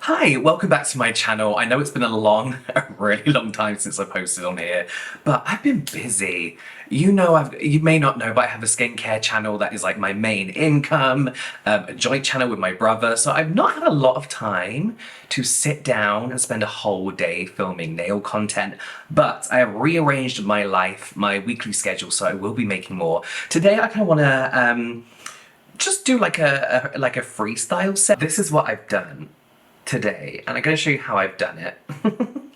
Hi, welcome back to my channel. I know it's been a really long time since I posted on here, but I've been busy. You may not know, but I have a skincare channel that is like my main income, a joint channel with my brother, so I've not had a lot of time to sit down and spend a whole day filming nail content, but I have rearranged my life, my weekly schedule, so I will be making more. Today I kind of want to just do like a freestyle set. This is what I've done today, and I'm going to show you how I've done it,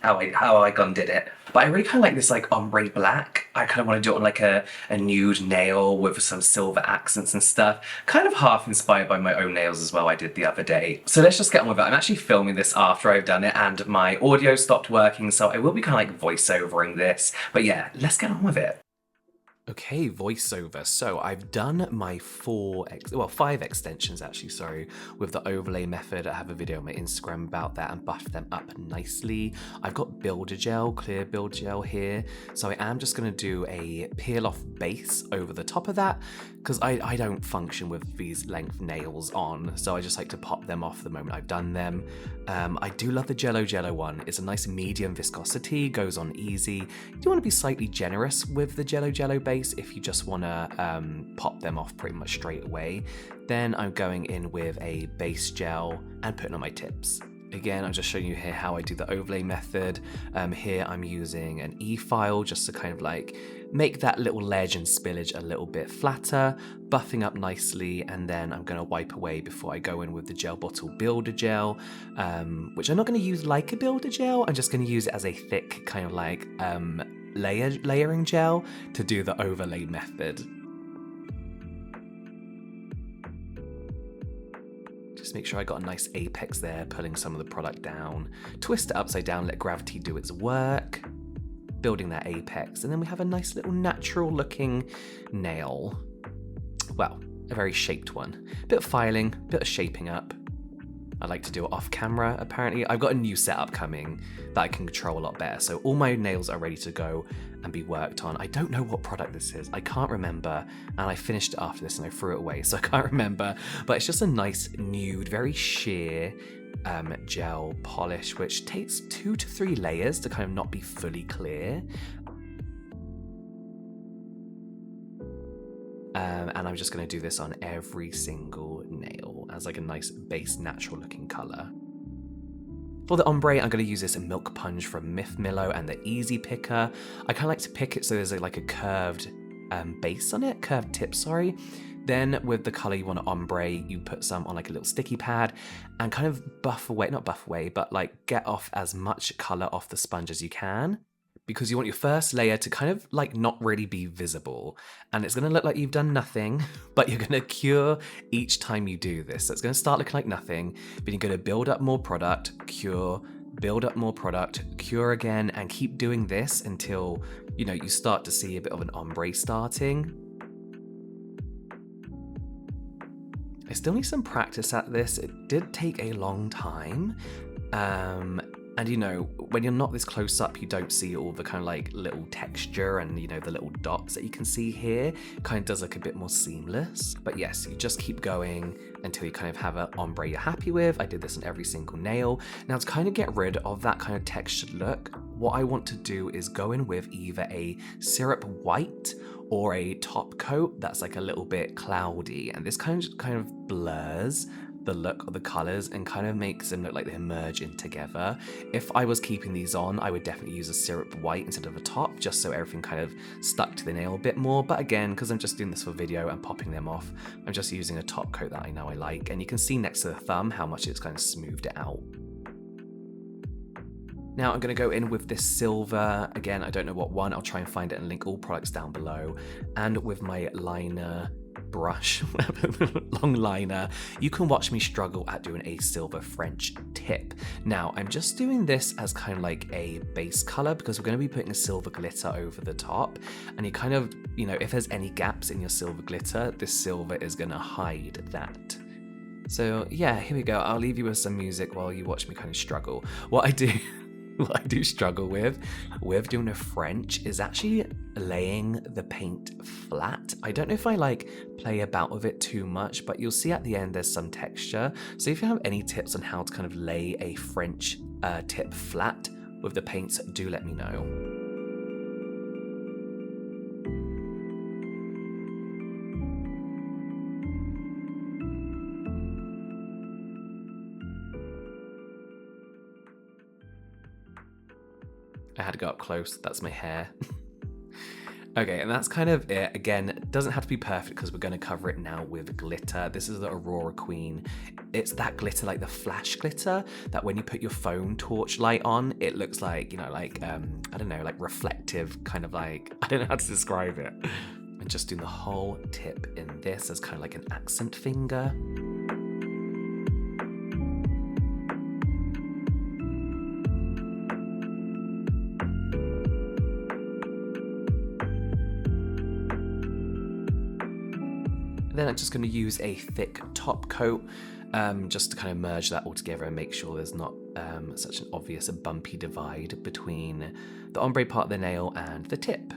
how I gone did it. But I really kind of like this like ombre black. I kind of want to do it on like a nude nail with some silver accents and stuff. Kind of half inspired by my own nails as well I did the other day. So let's just get on with it. I'm actually filming this after I've done it and my audio stopped working, so I will be kind of like voiceovering this. But yeah, let's get on with it. Okay, voiceover. So I've done my 5 extensions actually, sorry, with the overlay method. I have a video on my Instagram about that and buffed them up nicely. I've got builder gel, clear builder gel here. So I am just gonna do a peel off base over the top of that because I don't function with these length nails on. So I just like to pop them off the moment I've done them. I do love the JELLO one. It's a nice medium viscosity, goes on easy. You want to be slightly generous with the JELLO base if you just want to pop them off pretty much straight away. Then I'm going in with a base gel and putting on my tips. Again, I'm just showing you here how I do the overlay method. Here I'm using an E-file just to kind of like make that little ledge and spillage a little bit flatter, buffing up nicely, and then I'm going to wipe away before I go in with the gel bottle builder gel, which I'm not going to use like a builder gel, I'm just going to use it as a thick kind of like layering gel to do the overlay method. Just make sure I got a nice apex there, pulling some of the product down. Twist it upside down, let gravity do its work, building that apex, and then we have a nice little natural looking nail. Well, a very shaped one. Bit of filing, bit of shaping up. I like to do it off camera, apparently. I've got a new setup coming that I can control a lot better, so all my nails are ready to go and be worked on. I don't know what product this is, I can't remember, and I finished it after this and I threw it away, so I can't remember, but it's just a nice nude, very sheer gel polish, which takes 2 to 3 layers to kind of not be fully clear. And I'm just going to do this on every single nail as like a nice base natural looking colour. For the ombre, I'm going to use this MILKPONGE from MITHMILLO and the Easy Picker. I kind of like to pick it so there's like a curved base on it, curved tip, sorry. Then with the colour you want to ombre, you put some on like a little sticky pad and kind of buff away, not buff away, but like get off as much colour off the sponge as you can, because you want your first layer to kind of like not really be visible, and it's going to look like you've done nothing, but you're going to cure each time you do this. So it's going to start looking like nothing, but you're going to build up more product, cure, build up more product, cure again, and keep doing this until, you know, you start to see a bit of an ombre starting. I still need some practice at this. It did take a long time. And you know, when you're not this close up, you don't see all the kind of like little texture and, you know, the little dots that you can see here. It kind of does look a bit more seamless. But yes, you just keep going until you kind of have an ombre you're happy with. I did this on every single nail. Now to kind of get rid of that kind of textured look, what I want to do is go in with either a syrup white or a top coat that's like a little bit cloudy. And this kind of blurs the look of the colors and kind of makes them look like they're merging together. If I was keeping these on, I would definitely use a syrup white instead of a top, just so everything kind of stuck to the nail a bit more. But again, because I'm just doing this for video and popping them off, I'm just using a top coat that I know I like. And you can see next to the thumb how much it's kind of smoothed it out. Now I'm going to go in with this silver, again I don't know what one, I'll try and find it and link all products down below, and with my liner brush, long liner. You can watch me struggle at doing a silver French tip. Now I'm just doing this as kind of like a base color because we're going to be putting a silver glitter over the top, and you kind of, you know, if there's any gaps in your silver glitter, this silver is going to hide that. So yeah, here we go. I'll leave you with some music while you watch me kind of struggle. What I do what I do struggle with doing a French is actually laying the paint flat. I don't know if I like play about with it too much, but you'll see at the end there's some texture. So if you have any tips on how to kind of lay a French tip flat with the paints, do let me know. I had to go up close, that's my hair. Okay, and that's kind of it. Again, it doesn't have to be perfect because we're going to cover it now with glitter. This is the Aurora Queen. It's that glitter, like the flash glitter, that when you put your phone torch light on, it looks like, you know, like, I don't know, like reflective, kind of like, I don't know how to describe it. And just doing the whole tip in this as kind of like an accent finger. Then I'm just going to use a thick top coat just to kind of merge that all together and make sure there's not such an obvious bumpy divide between the ombre part of the nail and the tip.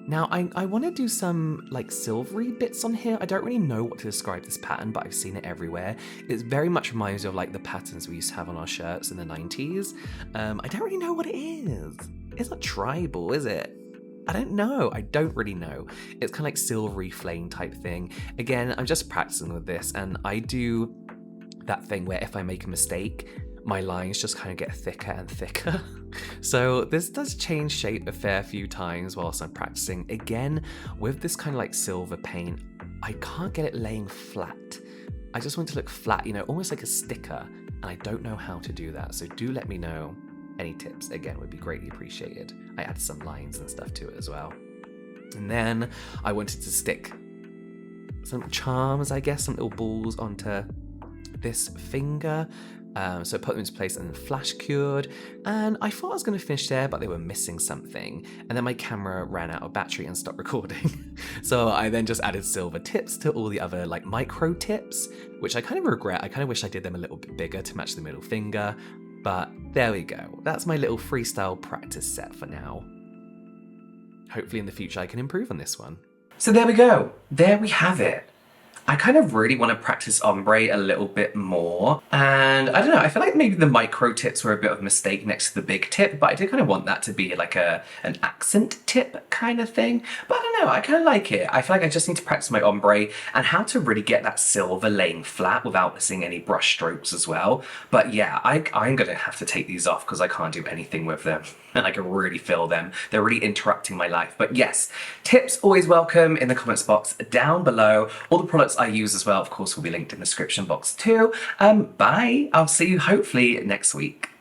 Now I want to do some like silvery bits on here. I don't really know what to describe this pattern, but I've seen it everywhere. It very much reminds me of like the patterns we used to have on our shirts in the 90s. I don't really know what it is. It's not tribal, is it? I don't know. I don't really know. It's kind of like silvery flame type thing. Again, I'm just practicing with this, and I do that thing where if I make a mistake, my lines just kind of get thicker and thicker. So this does change shape a fair few times whilst I'm practicing. Again, with this kind of like silver paint, I can't get it laying flat. I just want it to look flat, you know, almost like a sticker, and I don't know how to do that. So do let me know. Any tips, again, would be greatly appreciated. I added some lines and stuff to it as well. And then I wanted to stick some charms, I guess, some little balls onto this finger. So I put them into place and then flash cured. And I thought I was going to finish there, but they were missing something. And then my camera ran out of battery and stopped recording. So I then just added silver tips to all the other like micro tips, which I kind of regret. I kind of wish I did them a little bit bigger to match the middle finger. But there we go. That's my little freestyle practice set for now. Hopefully in the future I can improve on this one. So there we go. There we have it. I kind of really want to practice ombre a little bit more, and I don't know, I feel like maybe the micro tips were a bit of a mistake next to the big tip, but I did kind of want that to be like an accent tip kind of thing. But I don't know, I kind of like it. I feel like I just need to practice my ombre and how to really get that silver laying flat without missing any brush strokes as well. But yeah, I'm gonna have to take these off because I can't do anything with them. And I can really feel them. They're really interrupting my life. But yes, tips always welcome in the comments box down below. All the products I use as well, of course, will be linked in the description box too. Bye. I'll see you hopefully next week.